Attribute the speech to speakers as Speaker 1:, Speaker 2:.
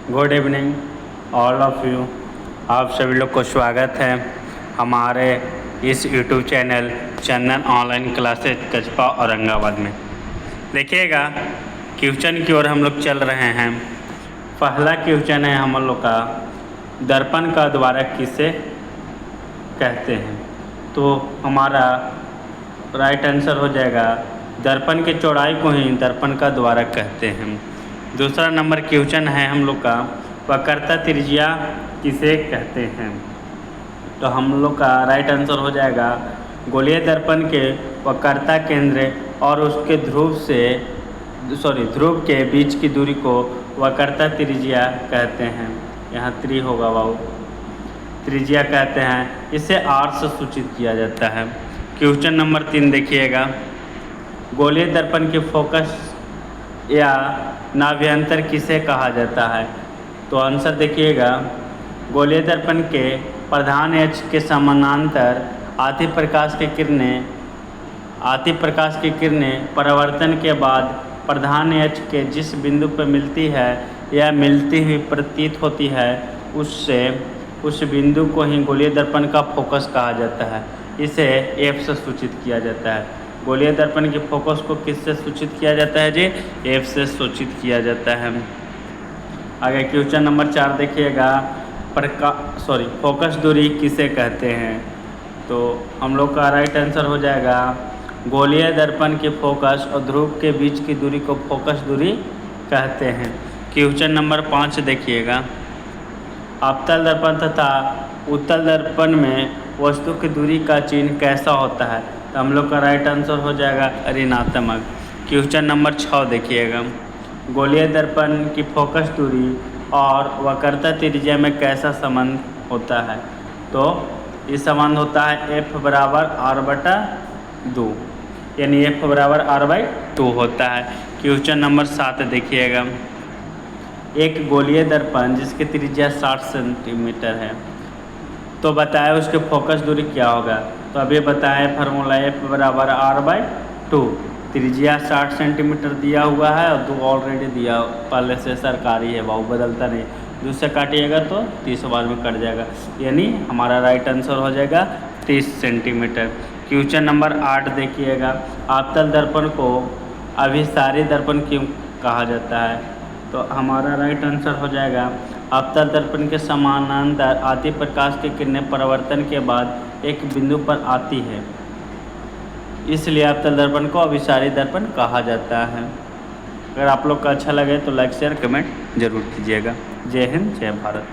Speaker 1: Good evening all of you. आप सभी लोग को स्वागत है हमारे इस यूट्यूब चैनल चंदन ऑनलाइन क्लासेज कस्बा औरंगाबाद में। देखिएगा क्वेश्चन की ओर हम लोग चल रहे हैं। पहला क्वेश्चन है हम लोग का, दर्पण का द्वारक किसे कहते हैं। तो हमारा राइट आंसर हो जाएगा दर्पण की चौड़ाई को ही दर्पण का द्वारक कहते हैं। दूसरा नंबर क्वेश्चन है हम लोग का, वक्रता त्रिज्या किसे कहते हैं। तो हम लोग का राइट आंसर हो जाएगा गोलीय दर्पण के वक्रता केंद्र और उसके ध्रुव के बीच की दूरी को वक्रता त्रिज्या कहते हैं। यहाँ त्रि होगा बाबू, त्रिज्या कहते हैं। इसे आर से सूचित किया जाता है। क्वेश्चन नंबर 3 देखिएगा, गोलीय दर्पण के फोकस या नाभ्यंतर किसे कहा जाता है। तो आंसर देखिएगा, गोलीय दर्पण के प्रधान अक्ष के समानांतर आती प्रकाश की किरणें परावर्तन के बाद प्रधान अक्ष के जिस बिंदु पर मिलती है या मिलती हुई प्रतीत होती है उस बिंदु को ही गोलीय दर्पण का फोकस कहा जाता है। इसे एफ से सूचित किया जाता है। गोलीय दर्पण के फोकस को किससे सूचित किया जाता है जी, एफ से सूचित किया जाता है। आगे क्वेश्चन नंबर 4 देखिएगा, फोकस दूरी किसे कहते हैं। तो हम लोग का राइट आंसर हो जाएगा गोलीय दर्पण के फोकस और ध्रुव के बीच की दूरी को फोकस दूरी कहते हैं। क्वेश्चन नंबर 5 देखिएगा, अवतल दर्पण तथा उत्तल दर्पण में वस्तु की दूरी का चिन्ह कैसा होता है। तो हम लोग का राइट आंसर हो जाएगा ऋणात्मक। क्वेश्चन नंबर 6 देखिएगा, गोलीय दर्पण की फोकस दूरी और वक्रता त्रिज्या में कैसा संबंध होता है। तो ये संबंध होता है F बराबर R/2, यानी F बराबर R/2 होता है। क्वेश्चन नंबर 7 देखिएगा, एक गोलीय दर्पण जिसकी त्रिज्या 60 सेंटीमीटर है, तो बताए उसके फोकस दूरी क्या होगा। तो अभी बताएं फार्मूला F बराबर R/2, त्रिज्या 60 सेंटीमीटर दिया हुआ है और 2 ऑलरेडी दिया पहले से सरकारी है, वो बदलता नहीं। 2 से काटिएगा तो 30 बार में कट जाएगा, यानी हमारा राइट आंसर हो जाएगा 30 सेंटीमीटर। क्वेश्चन नंबर 8 देखिएगा, अवतल दर्पण को अभिसारी दर्पण क्यों कहा जाता है। तो हमारा राइट आंसर हो जाएगा अवतल दर्पण के समानांतर आती प्रकाश की किरणें परावर्तन के बाद एक बिंदु पर आती है, इसलिए अवतल दर्पण को अभिसारी दर्पण कहा जाता है। अगर आप लोग का अच्छा लगे तो लाइक शेयर कमेंट जरूर कीजिएगा। जय हिंद, जय भारत।